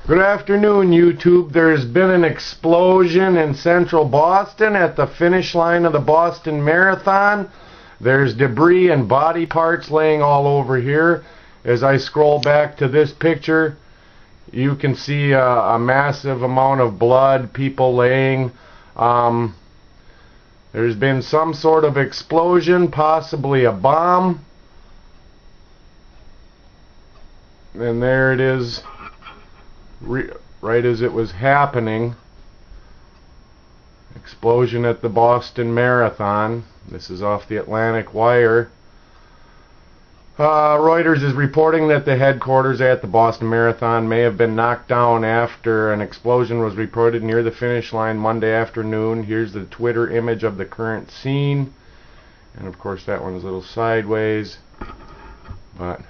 Good afternoon, YouTube. There's been an explosion in central Boston at the finish line of the Boston Marathon. There's debris and body parts laying all over here. As I scroll back to this picture, you can see a massive amount of blood, people laying. There's been some sort of explosion, possibly a bomb. And there it is. Right as it was happening. Explosion at the Boston Marathon. This is off the Atlantic Wire. Reuters is reporting that the headquarters at the Boston Marathon may have been knocked down after an explosion was reported near the finish line Monday afternoon. Here's the Twitter image of the current scene. And of course that one's a little sideways. But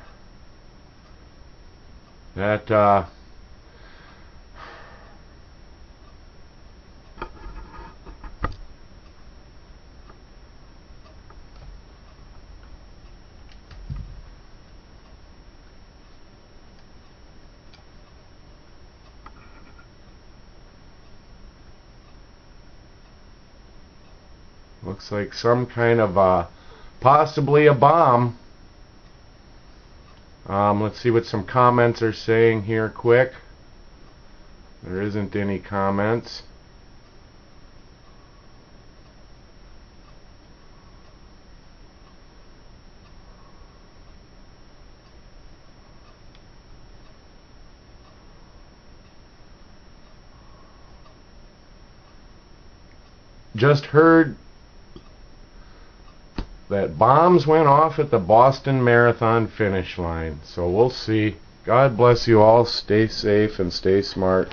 that looks like some kind of possibly a bomb. Let's see what some comments are saying here quick. There isn't any comments. Just heard that bombs went off at the Boston Marathon finish line. So we'll see. God bless you all. Stay safe and stay smart.